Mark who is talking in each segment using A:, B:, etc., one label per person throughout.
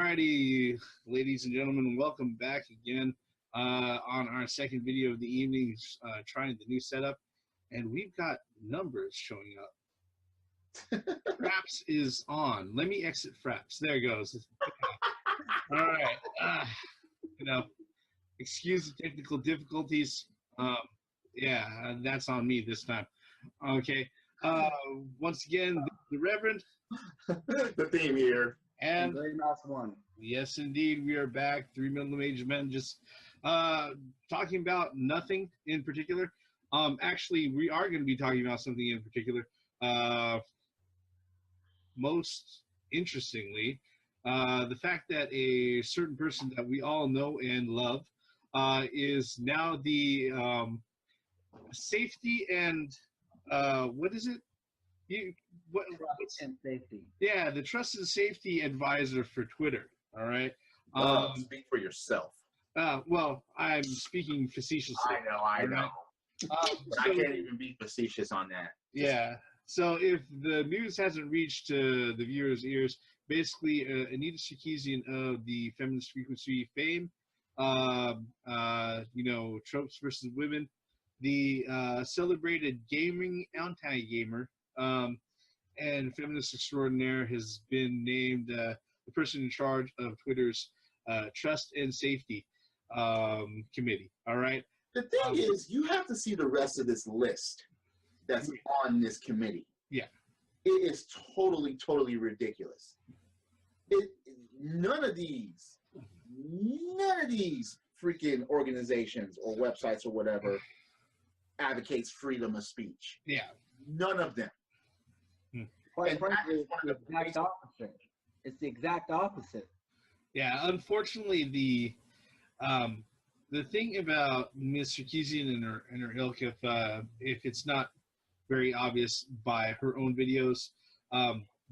A: Alrighty, ladies and gentlemen, welcome back again on our second video of the evening, trying the new setup, and we've got numbers showing up. Fraps is on. Let me exit Fraps. There it goes. All right. Excuse the technical difficulties. Yeah, that's on me this time. Okay. Once again, the Reverend.
B: The theme here.
A: And
C: Graymouse1.
A: Yes, indeed, we are back. 3 middle-aged men just talking about nothing in particular. Actually, we are going to be talking about something in particular. Most interestingly, the fact that a certain person that we all know and love is now the safety and what is it?
C: Trust and safety.
A: Yeah, the trust and safety advisor for Twitter. All right.
B: Speak for yourself.
A: Well, I'm speaking facetiously.
B: I know. But I can't even be facetious on that.
A: Yeah. So if the news hasn't reached the viewers' ears, basically Anita Sarkeesian of the Feminist Frequency fame, tropes versus women, the celebrated gaming anti-gamer, and feminist extraordinaire has been named the person in charge of Twitter's trust and safety committee. All right.
B: The thing is, you have to see the rest of this list that's on this committee.
A: Yeah.
B: It is totally, totally ridiculous. None of these freaking organizations or websites or whatever advocates freedom of speech.
A: Yeah.
B: None of them.
C: Quite frankly, it's the exact opposite. It's the exact opposite.
A: Yeah, unfortunately, the thing about Ms. Sarkeesian and her ilk, if it's not very obvious by her own videos,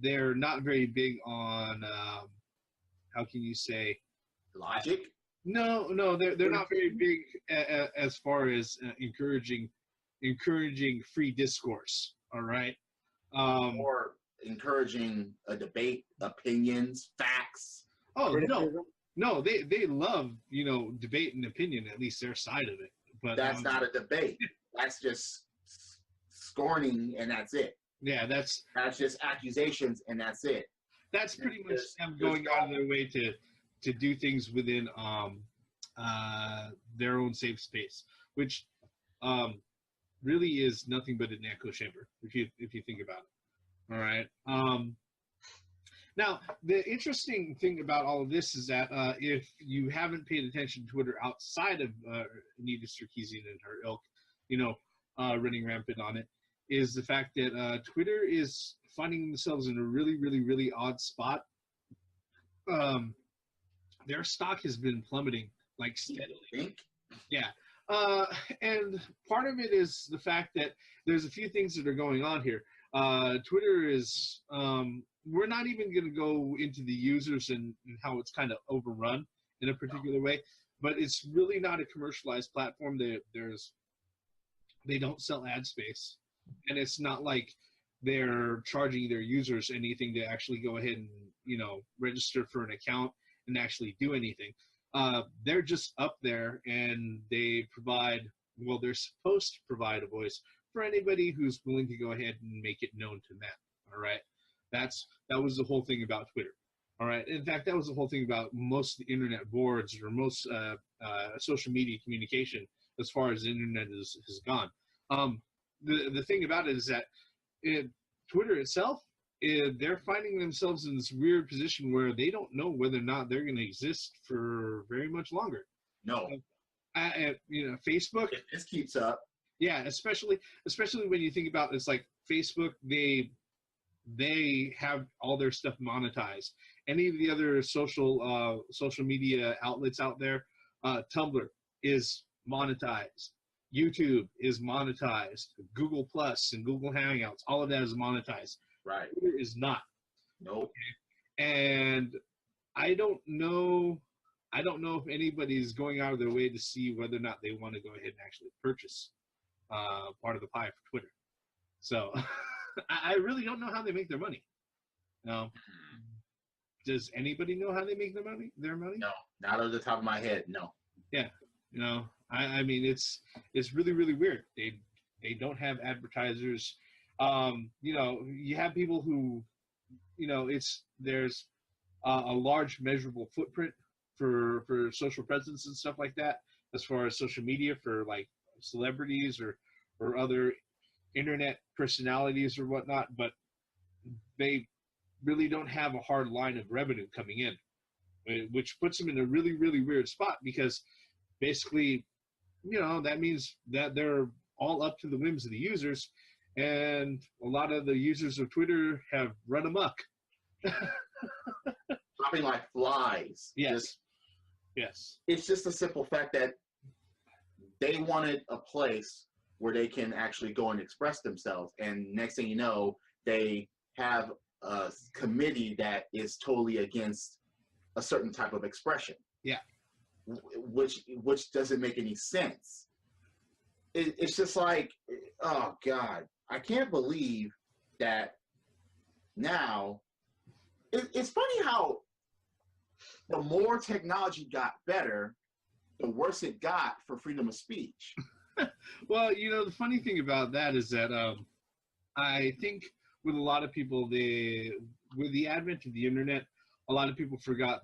A: they're not very big on how can you say
B: Logic?
A: No, they're not very big as far as encouraging free discourse. All right.
B: Or encouraging a debate, opinions, facts.
A: Oh, no, they love, debate and opinion, at least their side of it. But
B: that's not a debate. That's just scorning, and that's it.
A: Yeah, that's
B: just accusations, and that's it.
A: That's pretty much them going out of their way to do things within their own safe space, which really is nothing but an echo chamber if you think about it. All right. Now, the interesting thing about all of this is that if you haven't paid attention to Twitter outside of Anita Sarkeesian and her ilk, running rampant on it, is the fact that Twitter is finding themselves in a really, really, really odd spot. Their stock has been plummeting like steadily. Yeah. And part of it is the fact that there's a few things that are going on here. Twitter is, we're not even going to go into the users and how it's kind of overrun in a particular way, but it's really not a commercialized platform. They don't sell ad space, and it's not like they're charging their users anything to actually go ahead and, register for an account and actually do anything. They're just up there, and they provide, well, they're supposed to provide a voice for anybody who's willing to go ahead and make it known to them. All right. That was the whole thing about Twitter. All right. In fact, that was the whole thing about most of the internet boards or most social media communication as far as the internet has gone. The thing about it is that Twitter itself, they're finding themselves in this weird position where they don't know whether or not they're going to exist for very much longer.
B: No.
A: Facebook.
B: If this keeps up.
A: Yeah, especially when you think about it's like Facebook, they have all their stuff monetized. Any of the other social media outlets out there, Tumblr is monetized. YouTube is monetized. Google Plus and Google Hangouts, all of that is monetized.
B: Right.
A: Twitter is not.
B: Nope.
A: Okay? And I don't know if anybody's going out of their way to see whether or not they want to go ahead and actually purchase part of the pie for Twitter. So I really don't know how they make their money. does anybody know how they make their money?
B: No, not off the top of my head. No.
A: Yeah, you know, I mean, it's really, really weird. They don't have advertisers. You know, you have people who, you know, there's a large measurable footprint for social presence and stuff like that, as far as social media for like celebrities or other internet personalities or whatnot, but they really don't have a hard line of revenue coming in, which puts them in a really, really weird spot, because basically, you know, that means that they're all up to the whims of the users, and a lot of the users of Twitter have run amok.
B: Dropping like flies.
A: Yes. Yes.
B: It's just a simple fact that they wanted a place where they can actually go and express themselves, and next thing you know, they have a committee that is totally against a certain type of expression.
A: Yeah.
B: Which doesn't make any sense. It's just like, oh God, I can't believe that now. It's funny how the more technology got better, the worse it got for freedom of speech.
A: Well, you know, the funny thing about that is that I think with a lot of people, with the advent of the internet, a lot of people forgot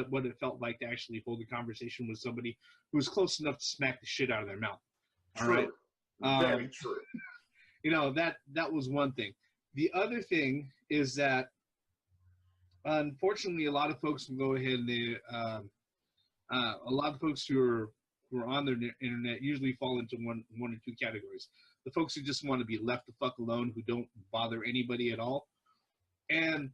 A: what it felt like to actually hold a conversation with somebody who was close enough to smack the shit out of their mouth.
B: True.
A: All right?
B: Very true.
A: You know, that was one thing. The other thing is that, unfortunately, a lot of folks will go ahead and a lot of folks who are on the internet usually fall into one or two categories. The folks who just want to be left the fuck alone, who don't bother anybody at all, and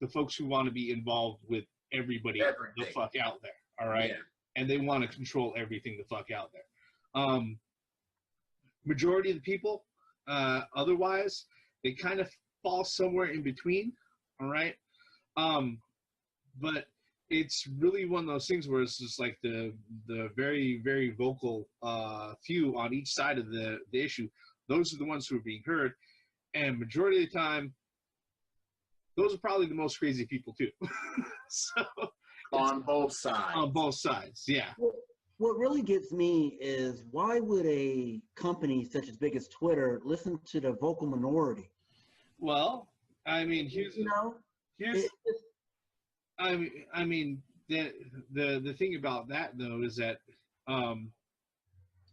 A: the folks who want to be involved with everybody the fuck out there. All right. Yeah. And they want to control everything the fuck out there. Majority of the people, otherwise, they kind of fall somewhere in between. All right. But it's really one of those things where it's just like the very, very vocal few on each side of the issue. Those are the ones who are being heard. And majority of the time, those are probably the most crazy people too. So
B: on both sides.
A: On both sides, yeah.
C: What really gets me is, why would a company such as big as Twitter listen to the vocal minority?
A: Well, I mean, I mean, the thing about that though is that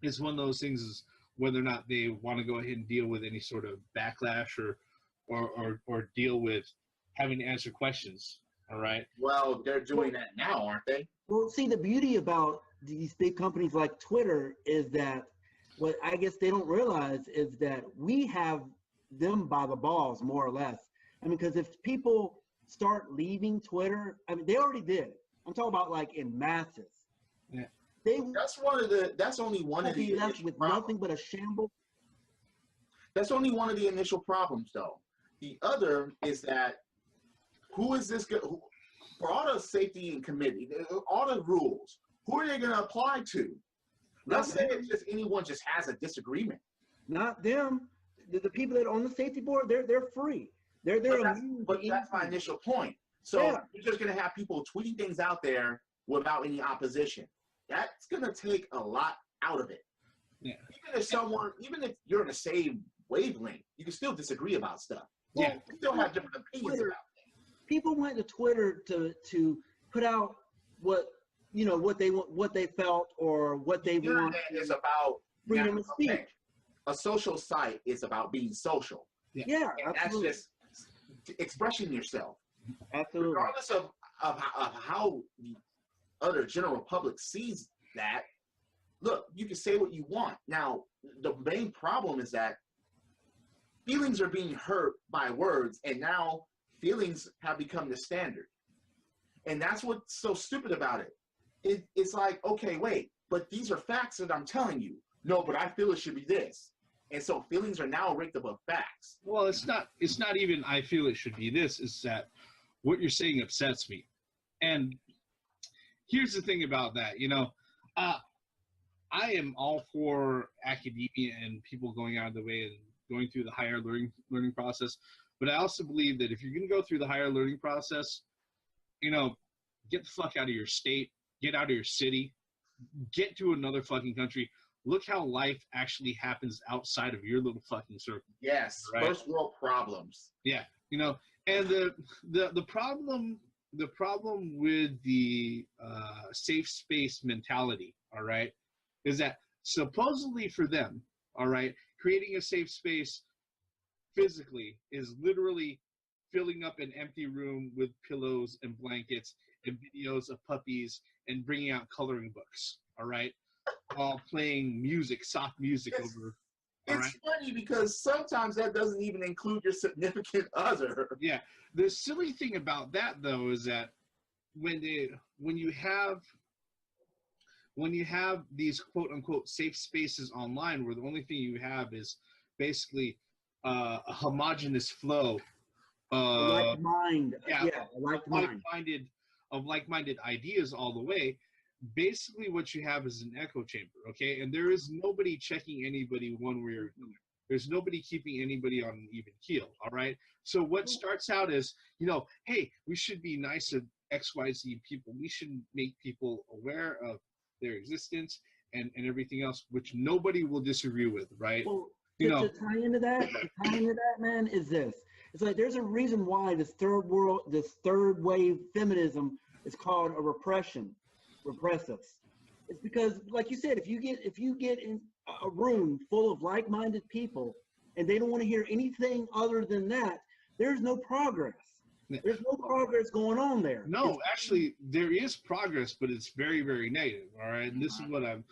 A: it's one of those things is whether or not they want to go ahead and deal with any sort of backlash or deal with having to answer questions. All right.
B: Well, they're doing that now, aren't they?
C: Well, see, the beauty about these big companies like Twitter is that what I guess they don't realize is that we have them by the balls, more or less. I mean, because if people start leaving Twitter, I mean, they already did. I'm talking about like in masses.
A: Yeah.
B: That's only one of the
C: left with nothing but a shambles.
B: That's only one of the initial problems, though. The other is that who is this for all the safety and committee, all the rules? Who are they going to apply to? Let's say it's just anyone just has a disagreement.
C: Not them. The people that are on the safety board, they're free. They're
B: but that's my initial point. So you're just going to have people tweeting things out there without any opposition. That's going to take a lot out of it.
A: Yeah.
B: Even if you're in the same wavelength, you can still disagree about stuff.
A: Yeah.
B: You still have different opinions about things.
C: People went to Twitter to put out what they felt or what they want.
B: Is about
C: freedom of speech.
B: Okay. A social site is about being social.
C: Yeah,
B: and
C: absolutely.
B: That's just expressing yourself.
C: Absolutely.
B: Regardless of how the other general public sees that, look, you can say what you want. Now, the main problem is that feelings are being hurt by words, and now feelings have become the standard. And that's what's so stupid about it. It's like, okay, wait, but these are facts that I'm telling you. No, but I feel it should be this. And so feelings are now ranked above facts.
A: Well, it's not even I feel it should be this. It's that what you're saying upsets me. And here's the thing about that, I am all for academia and people going out of the way and going through the higher learning process. But I also believe that if you're going to go through the higher learning process, you know, get the fuck out of your state, get out of your city, get to another fucking country. Look how life actually happens outside of your little fucking circle.
B: Yes,
A: right?
B: First world problems.
A: Yeah, you know, and the problem with the safe space mentality, all right, is that supposedly for them, all right, creating a safe space physically is literally filling up an empty room with pillows and blankets and videos of puppies and bringing out coloring books, all right, while playing music, soft music over.
B: It's funny because sometimes that doesn't even include your significant other.
A: Yeah. The silly thing about that, though, is that when you have these quote unquote safe spaces online, where the only thing you have is basically a homogenous flow,
C: like mind,
A: of like-minded ideas all the way. Basically, what you have is an echo chamber, okay? And there is nobody checking anybody one way or another. There's nobody keeping anybody on an even keel, all right? So what starts out as, you know, hey, we should be nice to XYZ people. We should make people aware of their existence and everything else, which nobody will disagree with, right?
C: Well,
A: to
C: tie into that, man, is this. It's like there's a reason why this third wave feminism is called a repressive. It's because, like you said, if you get in a room full of like-minded people and they don't want to hear anything other than that, there's no progress. There's no progress going on there.
A: No, actually, there is progress, but it's very, very negative. All right, and this is what I'm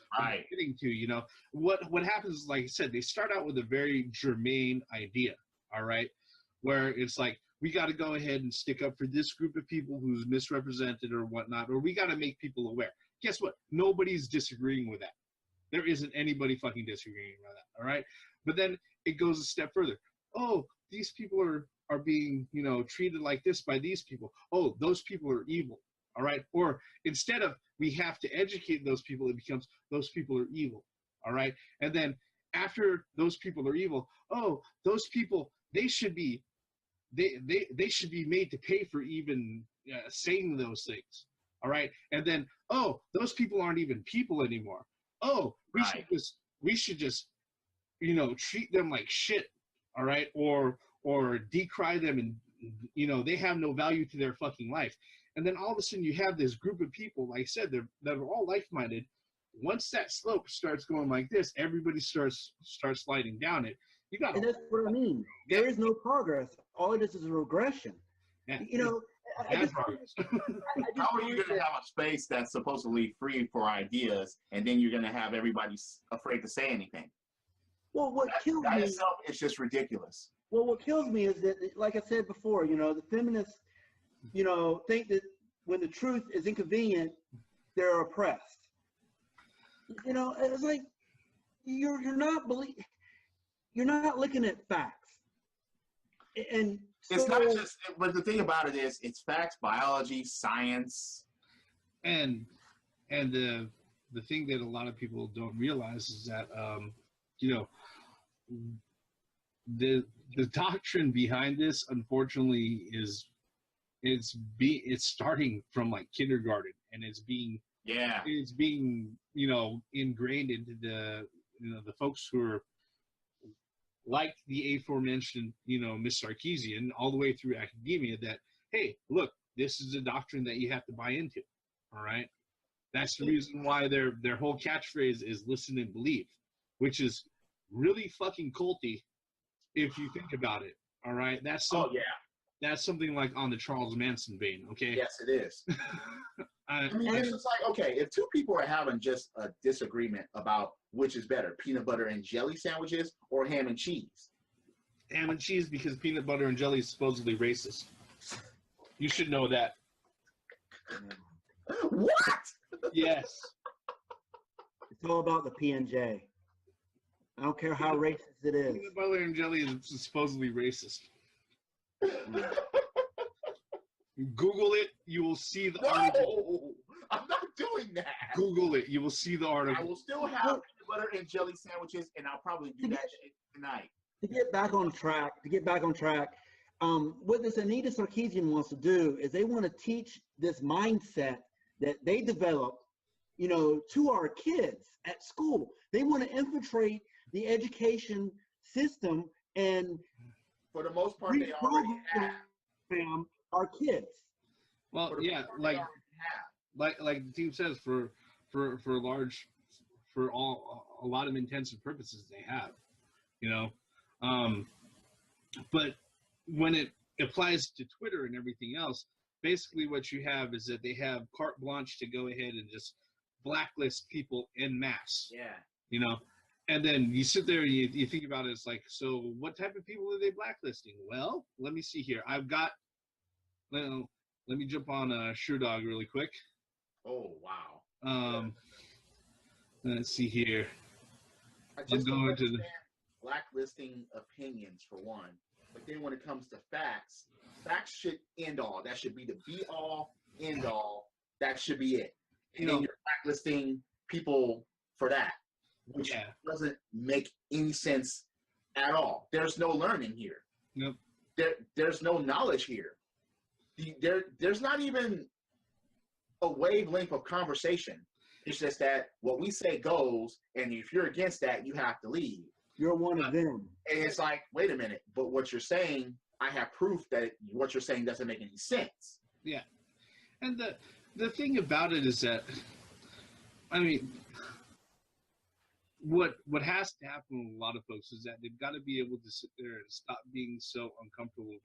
A: getting to. You know, what happens is, like I said, they start out with a very germane idea. All right, where it's like, we got to go ahead and stick up for this group of people who's misrepresented or whatnot, or we got to make people aware. Guess what? Nobody's disagreeing with that. There isn't anybody fucking disagreeing with that, all right? But then it goes a step further. Oh, these people are being, you know, treated like this by these people. Oh, those people are evil, all right? Or instead of we have to educate those people, it becomes those people are evil, all right? And then after those people are evil, oh, those people, they should be made to pay for even saying those things, all right? And then, oh, those people aren't even people anymore. Oh, we should just, you know, treat them like shit, all right? Or decry them, and, you know, they have no value to their fucking life. And then all of a sudden you have this group of people, like I said, that are all like-minded. Once that slope starts going like this, everybody starts sliding down it.
C: And that's what I mean. There is no progress. All it is a regression.
A: Yeah.
C: You know,
B: how are you going to have a space that's supposedly free for ideas, and then you're going to have everybody afraid to say anything?
C: Well, what kills me
B: itself is just ridiculous.
C: Well, what kills me is that, like I said before, you know, the feminists, you know, think that when the truth is inconvenient, they're oppressed. You know, it's like you're not looking at facts. And so,
B: it's not just, but the thing about it is, it's facts, biology, science,
A: and the thing that a lot of people don't realize is that you know, the doctrine behind this, unfortunately, it's starting from like kindergarten, and it's being you know, ingrained into the folks who are like the aforementioned, you know, Miss Sarkeesian, all the way through academia, that, hey, look, this is a doctrine that you have to buy into, all right? That's the reason why their whole catchphrase is listen and believe, which is really fucking culty if you think about it, all right? That's something like on the Charles Manson vein, okay?
B: Yes, it is. I mean, it's just like, okay, if two people are having just a disagreement about which is better, peanut butter and jelly sandwiches or ham and cheese?
A: Ham and cheese, because peanut butter and jelly is supposedly racist. You should know that.
B: What?
A: Yes.
C: It's all about the P&J. I don't care how racist it is.
A: Peanut butter and jelly is supposedly racist. Google it. You will see the article.
B: I'm not doing that.
A: Google it. You will see the article.
B: I will still have peanut butter and jelly sandwiches, and I'll probably do that shit tonight.
C: To get back on track, what this Anita Sarkeesian wants to do is they want to teach this mindset that they developed, you know, to our kids at school. They want to infiltrate the education system and,
B: for the most part, they already have
C: our kids.
A: Well, yeah, like the team says, for a lot of intents and purposes, they have, you know, but when it applies to Twitter and everything else, basically what you have is that they have carte blanche to go ahead and just blacklist people en masse.
B: Yeah.
A: You know, and then you sit there and you think about it. It's like, so what type of people are they blacklisting? Well, let me see here. Let me jump on SureDog really quick.
B: Oh, wow.
A: Let's see here.
B: I just don't understand blacklisting opinions, for one. But then when it comes to facts should end all. That should be the be-all, end-all. That should be it. And then you're blacklisting people for that, which doesn't make any sense at all. There's no learning here.
A: Nope.
B: There's no knowledge here. There's not even a wavelength of conversation. It's just that what we say goes, and if you're against that, you have to leave.
C: You're one of them.
B: And it's like, wait a minute, but what you're saying, I have proof that what you're saying doesn't make any sense.
A: Yeah. And the thing about it is that, I mean, what has to happen with a lot of folks is that they've got to be able to sit there and stop being so uncomfortable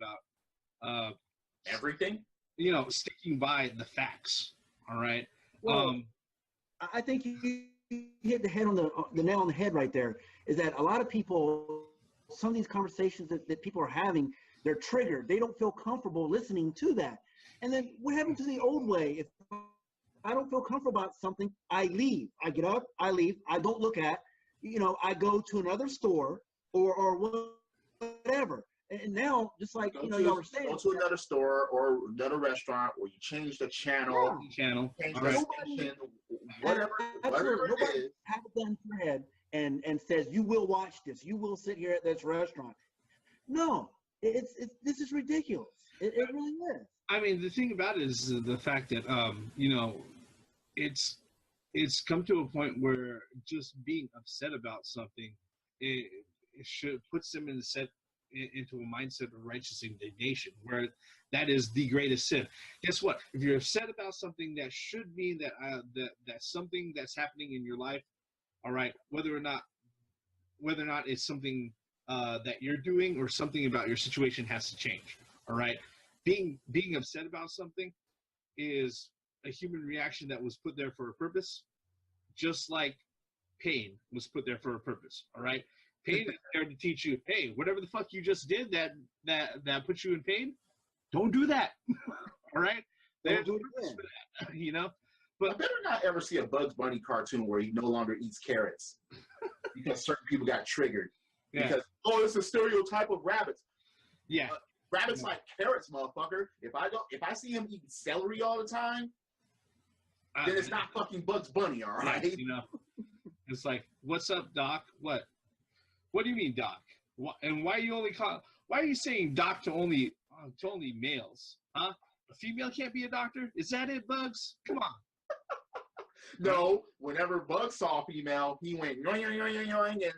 A: about
B: everything.
A: You know, sticking by the facts. All right.
C: Well, I think you hit the head on the nail on the head right there. Is that a lot of people, some of these conversations that people are having, they're triggered. They don't feel comfortable listening to that. And then what happened to the old way? If I don't feel comfortable about something, I leave. I get up, I leave. I don't look at, you know, I go to another store or whatever. And now, just like, you know, y'all were saying.
B: Go to another store or another restaurant, or you change the channel.
A: Channel.
B: Change the station, whatever it is.
C: Have a gun to your head and says, you will watch this. You will sit here at this restaurant. No, this is ridiculous. It really is.
A: I mean, the thing about it is the fact that, you know, it's come to a point where just being upset about something, it puts them into a mindset of righteous indignation, where that is the greatest sin. Guess what? If you're upset about something, that should mean that something that's happening in your life, all right, whether or not it's something that you're doing or something about your situation has to change. All right, being upset about something is a human reaction that was put there for a purpose, just like pain was put there for a purpose. All right. Pain is there to teach you, hey, whatever the fuck you just did that puts you in pain, don't do that. All right? There's a purpose for that, you know? But
B: I better not ever see a Bugs Bunny cartoon where he no longer eats carrots because certain people got triggered.
A: Yeah.
B: Because, it's a stereotype of rabbits.
A: Yeah.
B: Rabbits like carrots, motherfucker. If I see him eating celery all the time, then it's not fucking Bugs Bunny, all right?
A: Yeah, you know? It's like, what's up, Doc? What do you mean, Doc? And why are you saying Doc to only males? Huh? A female can't be a doctor? Is that it, Bugs? Come on.
B: No, whenever Bugs saw a female, he went yoing, yoing, yoing, yoing, and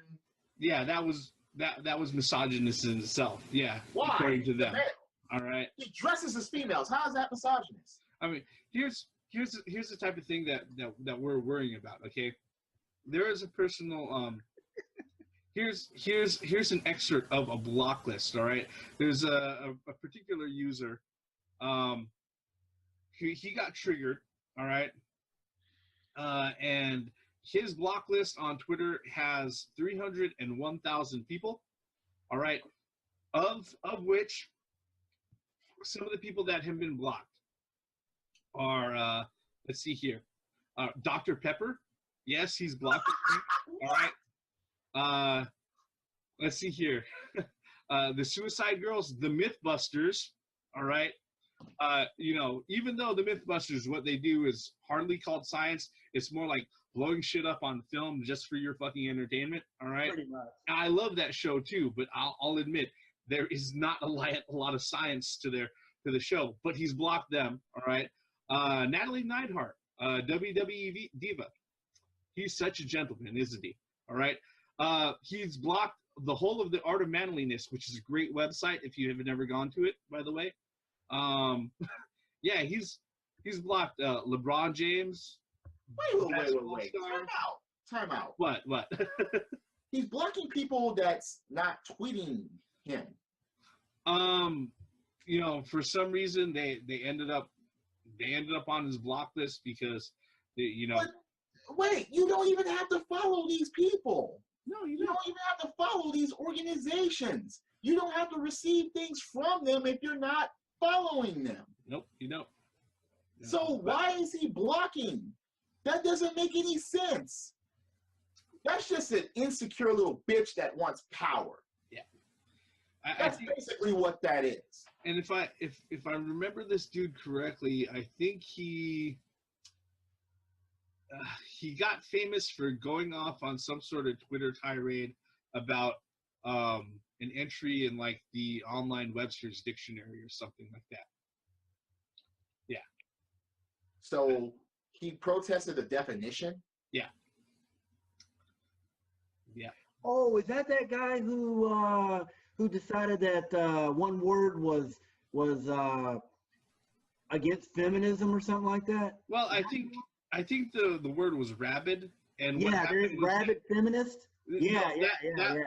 A: yeah, that was misogynist in itself. Yeah,
B: why?
A: According to them. All right.
B: He dresses as females. How is that misogynist?
A: I mean, here's the type of thing that we're worrying about. Okay, there is a personal Here's an excerpt of a block list. All right, there's a particular user. He got triggered. All right, and his block list on Twitter has 301,000 people. All right, of which some of the people that have been blocked are let's see here, Dr. Pepper. Yes, he's blocked. All right. Let's see here. The Suicide Girls, the Mythbusters. All right. You know, even though the Mythbusters, what they do is hardly called science, it's more like blowing shit up on film just for your fucking entertainment. All right.
C: Pretty much.
A: I love that show too, but I'll admit there is not a lot of science to the show, but he's blocked them. All right. Natalie Neidhart, WWE diva. He's such a gentleman, isn't he? All right. He's blocked the whole of the Art of Manliness, which is a great website if you have never gone to it, by the way. Yeah, he's blocked LeBron James.
B: Wait. Time out.
A: What?
B: He's blocking people that's not tweeting him.
A: You know, for some reason they ended up on his block list because you know.
B: But wait, you don't even have to follow these people.
A: No, you
B: don't even have to follow these organizations. You don't have to receive things from them if you're not following them.
A: Nope, you don't. No.
B: So why is he blocking? That doesn't make any sense. That's just an insecure little bitch that wants power.
A: Yeah.
B: That's basically what that is.
A: And if I remember this dude correctly, I think he got famous for going off on some sort of Twitter tirade about an entry in like the online Webster's dictionary or something like that. Yeah.
B: So he protested the definition?
A: Yeah. Yeah.
C: Oh, is that guy who decided that one word was against feminism or something like that?
A: Well, I think the word was rabid, and
C: yeah, there's rabid feminist. Yeah,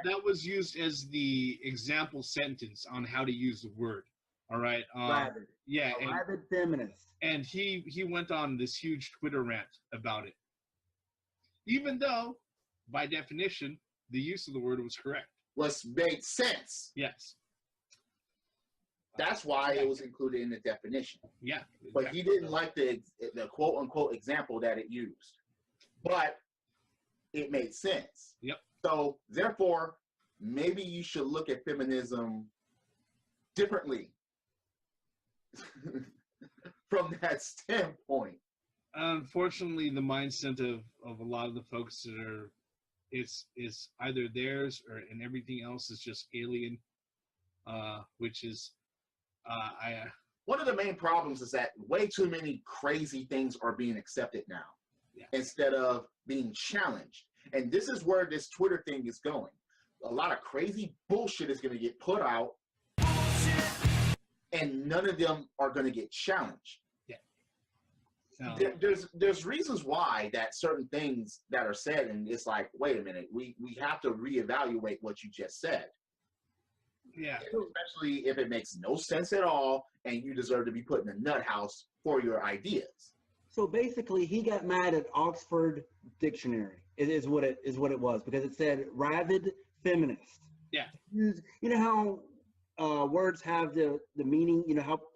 A: that was used as the example sentence on how to use the word. All right.
C: Rabid.
A: Yeah.
C: Rabid feminist.
A: And he went on this huge Twitter rant about it, even though, by definition, the use of the word was correct.
B: Made sense.
A: Yes.
B: That's why it was included in the definition.
A: Yeah.
B: But he didn't like the quote unquote example that it used. But it made sense.
A: Yep.
B: So therefore, maybe you should look at feminism differently from that standpoint.
A: Unfortunately, the mindset of a lot of the folks that are is either theirs and everything else is just alien, which is
B: one of the main problems is that way too many crazy things are being accepted now, instead of being challenged. And this is where this Twitter thing is going. A lot of crazy bullshit is going to get put out, and none of them are going to get challenged. There's reasons why that certain things that are said, and it's like, wait a minute, we have to reevaluate what you just said.
A: Yeah.
B: Especially if it makes no sense at all, and you deserve to be put in a nut house for your ideas.
C: So basically, he got mad at Oxford Dictionary. It is what it was, because it said rabid feminist.
A: Yeah.
C: You know how words have the meaning. You know, help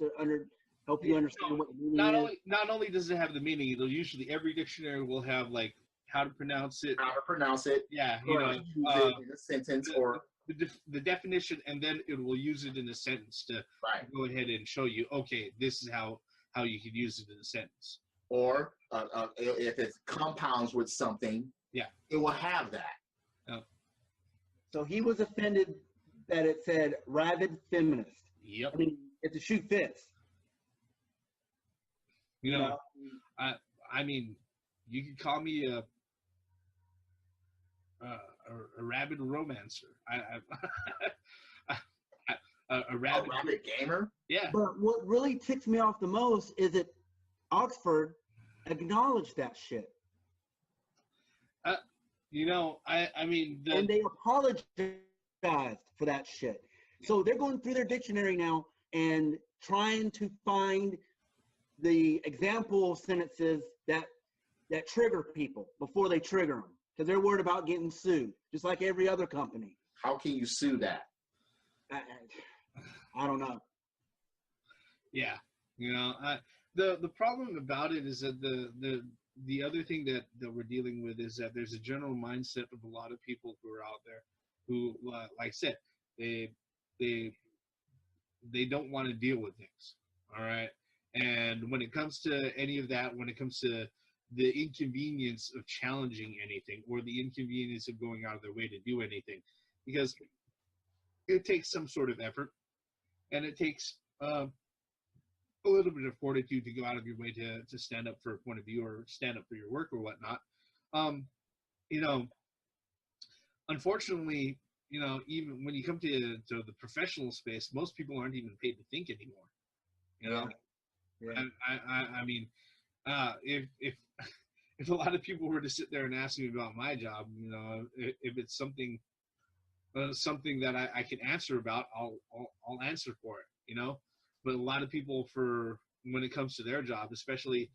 C: you understand what the meaning is.
A: Not only does it have the meaning, it'll usually every dictionary will have like how to pronounce it. Yeah, you know,
B: in a sentence or
A: the definition, and then it will use it in a sentence to go ahead and show you, okay, this is how you could use it in a sentence.
B: Or if it compounds with something, it will have that.
A: Oh.
C: So he was offended that it said rabid feminist.
A: Yep.
C: I mean, if the shoe fits.
A: You know, I mean, you could call me a rabid romancer. A rabid
B: gamer.
A: Yeah.
C: But what really ticks me off the most is that Oxford acknowledged that shit.
A: You know, I mean,
C: and they apologized for that shit. So they're going through their dictionary now and trying to find the example sentences that trigger people before they trigger them, because they're worried about getting sued, just like every other company.
B: How can you sue that?
C: I don't know.
A: Yeah, you know, the problem about it is that the other thing that we're dealing with is that there's a general mindset of a lot of people who are out there who, like I said, they don't want to deal with things. All right. And when it comes to any of that, when it comes to the inconvenience of challenging anything or the inconvenience of going out of their way to do anything, because it takes some sort of effort, and it takes a little bit of fortitude to go out of your way to stand up for a point of view or stand up for your work or whatnot. You know, unfortunately, you know, even when you come to the professional space, most people aren't even paid to think anymore. You know,
C: Yeah.
A: I mean, if if a lot of people were to sit there and ask me about my job, you know, if it's something that I can answer about, I'll answer for it, you know. But a lot of people, for when it comes to their job, especially,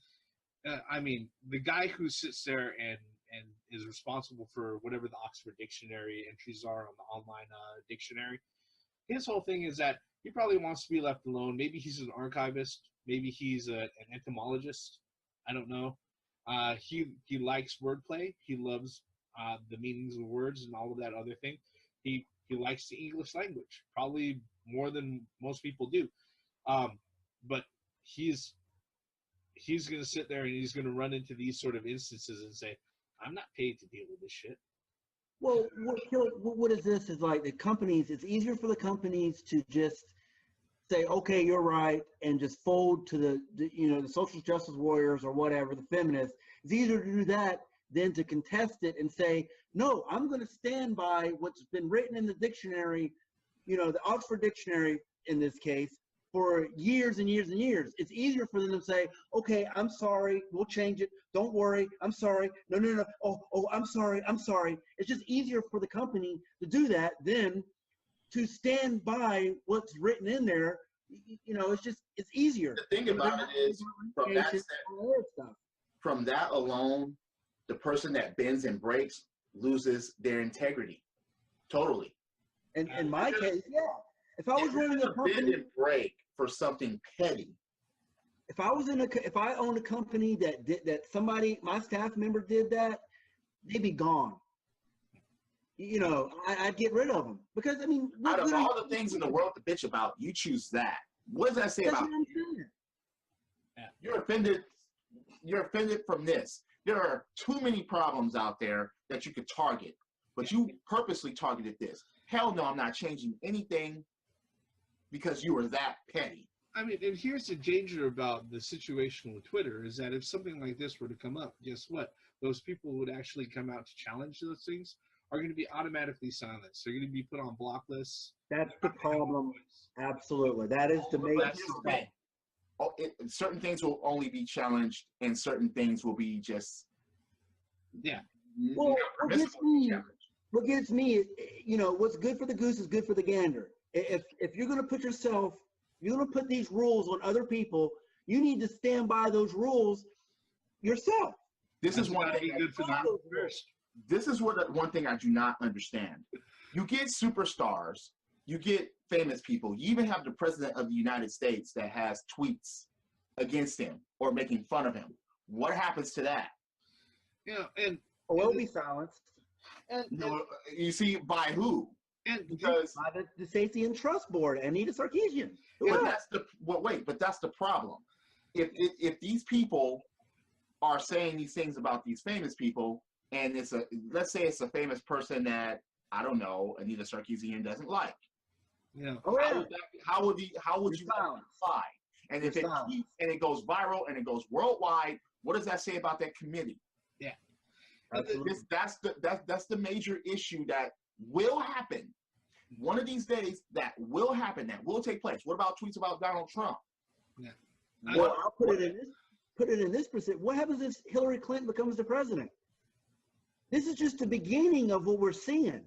A: I mean, the guy who sits there and is responsible for whatever the Oxford Dictionary entries are on the online dictionary, his whole thing is that he probably wants to be left alone. Maybe he's an archivist. Maybe he's an entomologist. I don't know. He likes wordplay. He loves the meanings of words and all of that other thing. He likes the English language, probably more than most people do. But he's going to sit there and he's going to run into these sort of instances and say, I'm not paid to deal with this shit.
C: Well, what is this? Is like the companies, it's easier for the companies to just say, okay, you're right, and just fold to the you know, the social justice warriors or whatever, the feminists. It's easier to do that than to contest it and say, no, I'm going to stand by what's been written in the dictionary, you know, the Oxford Dictionary in this case, for years and years and years. It's easier for them to say, okay, I'm sorry, we'll change it. Don't worry, I'm sorry. No. Oh, I'm sorry. It's just easier for the company to do that than to stand by what's written in there. You know, it's easier.
B: The thing about it is, from that alone, the person that bends and breaks loses their integrity. Totally.
C: And in my case, yeah. If I was running a company,
B: bend and break for something petty.
C: If I owned a company that somebody, my staff member did that, they'd be gone. You know, I'd get rid of them because, I mean,
B: out of all the things in the world to bitch about, you choose that. What does that say about you? You're offended. You're offended from this. There are too many problems out there that you could target, but you purposely targeted this. Hell no, I'm not changing anything because you were that petty.
A: I mean, and here's the danger about the situation with Twitter is that if something like this were to come up, guess what? Those people who would actually come out to challenge those things are going to be automatically silenced. They're going to be put on block lists.
C: That's the problem. Absolutely. That is the major problem.
B: Certain things will only be challenged and certain things will be just...
A: Yeah.
C: Well, what gets me, you know, what's good for the goose is good for the gander. If you're going to put yourself, you're going to put these rules on other people, you need to stand by those rules yourself.
B: This is one thing. This is one thing I do not understand. You get superstars, you get famous people. You even have the president of the United States that has tweets against him or making fun of him. What happens to that?
A: Yeah, and
C: will be silenced.
B: And you see, by who?
C: And because by the Safety and Trust Board, Anita Sarkeesian.
B: But that's the problem. If these people are saying these things about these famous people, and let's say it's a famous person that, I don't know, Anita Sarkeesian doesn't like.
A: Yeah.
B: How would you apply? And if it goes viral and it goes worldwide, what does that say about that committee?
A: Yeah.
B: That's the major issue that will happen. One of these days, that will happen. That will take place. What about tweets about Donald Trump?
A: Yeah.
C: Well, I'll put it in this percent. What happens if Hillary Clinton becomes the president? This is just the beginning of what we're seeing.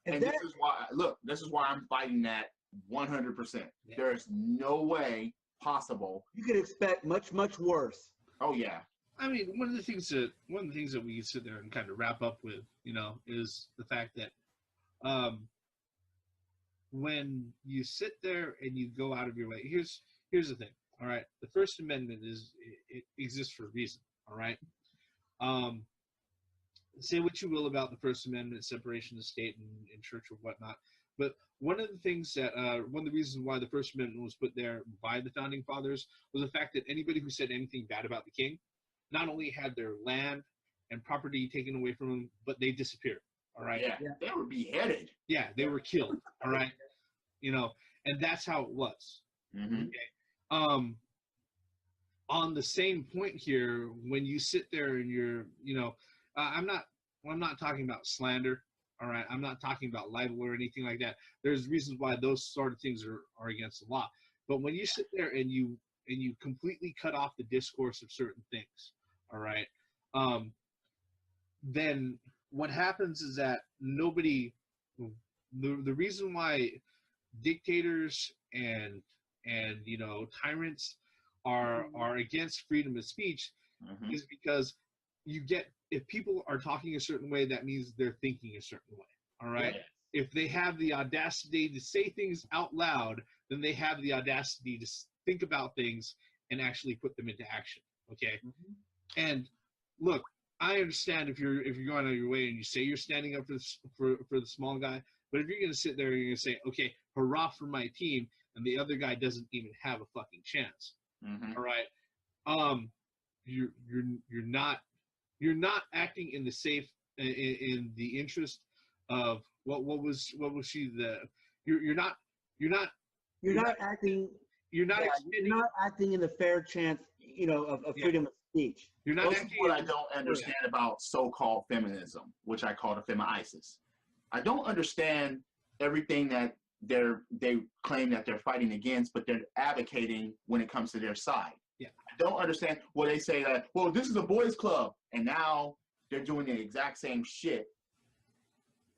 B: This is why I'm fighting that 100%. Yeah. There's no way possible.
C: You could expect much, much worse.
B: Oh yeah.
A: I mean, one of the things that we can sit there and kind of wrap up with, you know, is the fact that when you sit there and you go out of your way, here's the thing. All right, the First Amendment it exists for a reason. All right. Say what you will about the First Amendment, separation of state and church or whatnot, but one of the things that one of the reasons why the First Amendment was put there by the founding fathers was the fact that anybody who said anything bad about the king not only had their land and property taken away from them, but they disappeared. All right.
B: Yeah. They were beheaded.
A: Yeah, they were killed. All right. you know, and that's how it was.
B: Mm-hmm.
A: Okay. On the same point here, when you sit there and you're, you know, I'm not talking about slander. All right, I'm not talking about libel or anything like that. There's reasons why those sort of things are against the law. But when you sit there and you completely cut off the discourse of certain things, all right, then what happens is that nobody, the reason why dictators and you know, tyrants are against freedom of speech is because you get, if people are talking a certain way, that means they're thinking a certain way. All right. Yeah. If they have the audacity to say things out loud, then they have the audacity to think about things and actually put them into action. Okay. And look, I understand if you're going on your way and you say you're standing up for the small guy, but if you're going to sit there and you're going to say, okay, hurrah for my team, and the other guy doesn't even have a fucking chance. All right. You're not acting in the safe, in the interest of what was she, the you're not
C: acting in the fair chance, you know, of freedom of speech.
A: You're not
B: acting. What I don't understand about so-called feminism, which I call the femi-ISIS. I don't understand everything that they claim that they're fighting against, but they're advocating when it comes to their side.
A: Yeah.
B: I don't understand what they say that, well, this is a boys' club, and now they're doing the exact same shit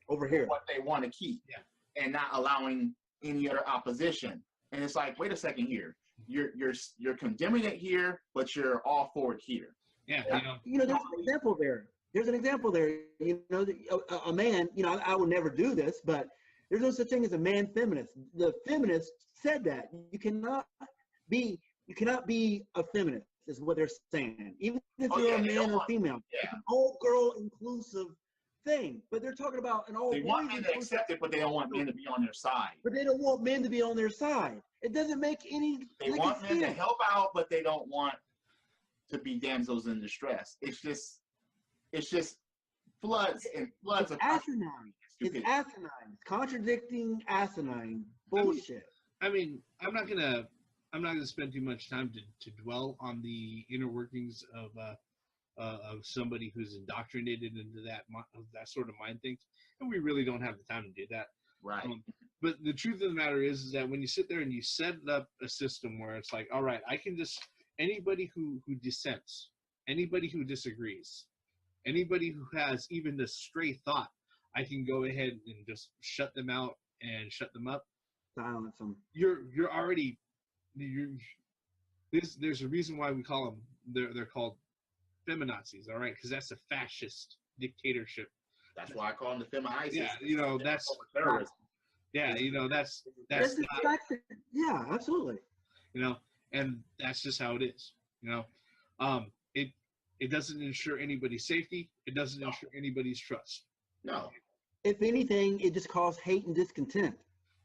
C: over here,
B: what they want to keep, and not allowing any other opposition. And it's like, wait a second here, you're condemning it here, but you're all for it here.
A: Yeah,
C: you know, there's an example there. There's an example there. You know, a man. You know, I would never do this, but there's no such thing as a man feminist. The feminists said that you cannot be a feminist, is what they're saying. Even if you're a man or female, it's an all girl inclusive thing. But they're talking about an all boys.
B: They want men to accept it, but they don't want men to be on their side.
C: But they don't want men to be on their side. It doesn't make any.
B: They want men to help out, but they don't want to be damsels in distress. It's just floods and floods of
C: asinine. It's asinine. It's contradicting asinine bullshit.
A: I mean, I'm not gonna spend too much time to dwell on the inner workings of somebody who's indoctrinated into that sort of mind things, and we really don't have the time to do that.
B: Right.
A: But the truth of the matter is that when you sit there and you set up a system where it's like, all right, I can just, anybody who dissents, anybody who disagrees, anybody who has even the stray thought, I can go ahead and just shut them out and shut them up.
C: Silence them.
A: There's a reason why we call them, they're called feminazis, all right? Because that's a fascist dictatorship.
B: That's why I call them the femi-ISIS.
A: Yeah, you know, that's terrorism. Yeah, you know, that's not,
C: yeah, absolutely.
A: You know, and that's just how it is. You know, it doesn't ensure anybody's safety. It doesn't ensure anybody's trust.
B: No.
C: If anything, it just causes hate and discontent.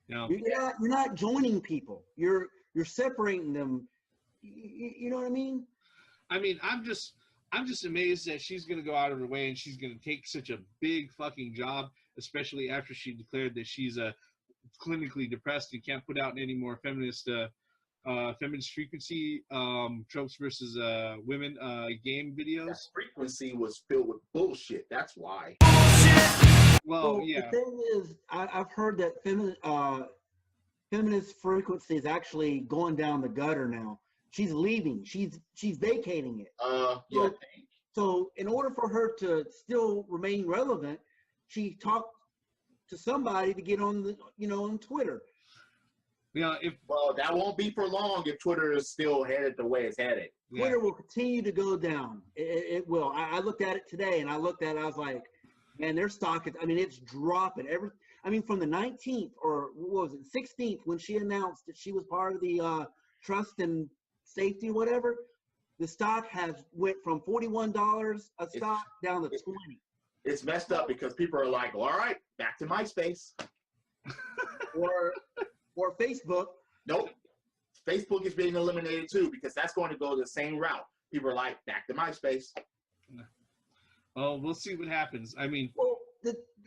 A: You know,
C: you're not joining people. You're separating them. You know what I mean?
A: I mean, I'm just amazed that she's going to go out of her way and she's going to take such a big fucking job, especially after she declared that she's clinically depressed and can't put out any more feminist frequency tropes versus women game videos.
B: That frequency was filled with bullshit. That's why.
A: Well, yeah.
C: The thing is, I've heard that feminist frequency is actually going down the gutter now. She's leaving. She's vacating it.
B: Yeah.
C: So in order for her to still remain relevant, she talked to somebody to get on on Twitter.
A: Yeah.
B: Well, that won't be for long if Twitter is still headed the way it's headed.
C: Twitter will continue to go down. It will. I looked at it today, and I was like, man, their stock is. I mean, it's dropping. From the 19th or what was it, 16th, when she announced that she was part of the trust and safety, whatever, the stock has went from $41 a stock down to 20.
B: It's messed up because people are like, well, all right, back to MySpace.
C: or Facebook.
B: Nope. Facebook is being eliminated too because that's going to go the same route. People are like, back to MySpace.
A: Oh, we'll see what happens. I mean,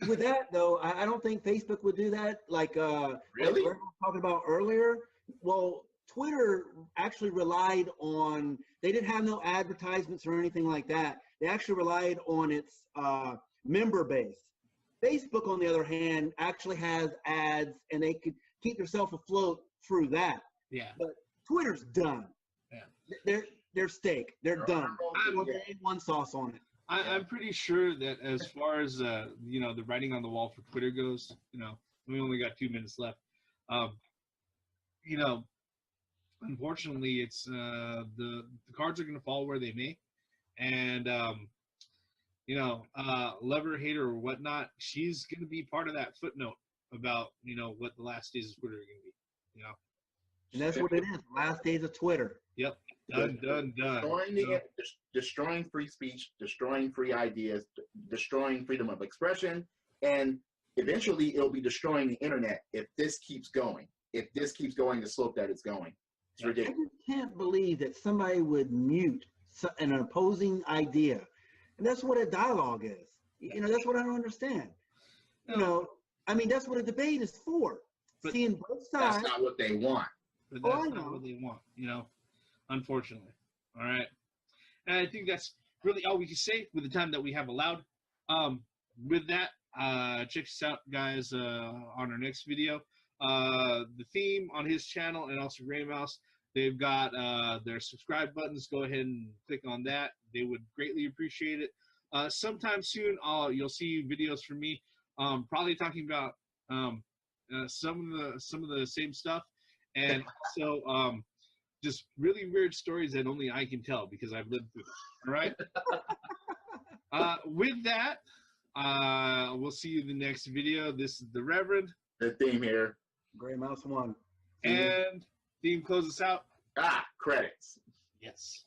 C: with that though, I don't think Facebook would do that. Like
B: Really?
C: like we were talking about earlier. Well, Twitter actually relied on. They didn't have no advertisements or anything like that. They actually relied on its member base. Facebook, on the other hand, actually has ads, and they could keep themselves afloat through that.
A: Yeah.
C: But Twitter's done.
A: Yeah.
C: They're steak. They're done. There ain't one sauce on it.
A: I'm pretty sure that as far as you know, the writing on the wall for Twitter goes, you know, we only got 2 minutes left. You know, unfortunately, it's the cards are going to fall where they may, and you know, lover, hater, or whatnot, she's going to be part of that footnote about, you know, what the last days of Twitter are going to be. You know,
C: And that's what it is. Last days of Twitter.
A: Yep. Done.
B: Destroying free speech, destroying free ideas, destroying freedom of expression, and eventually it'll be destroying the internet if this keeps going. If this keeps going the slope that it's going. It's ridiculous.
C: I just can't believe that somebody would mute an opposing idea. And that's what a dialogue is. You know, that's what I don't understand. You know, I mean, that's what a debate is for.
A: But
C: seeing both sides.
B: That's not what they want.
A: But that's not what they want, you know, unfortunately. All right. And I think that's really all we can say with the time that we have allowed. With that, check us out, guys, on our next video. The theme on his channel and also Graymouse, they've got their subscribe buttons. Go ahead and click on that. They would greatly appreciate it. Sometime soon, you'll see videos from me, probably talking about some of the same stuff, and also just really weird stories that only I can tell because I've lived through them. All right. With that, we'll see you in the next video. This is the Reverend.
B: The theme here.
C: Graymouse1.
A: And theme closes out.
B: Credits.
A: Yes.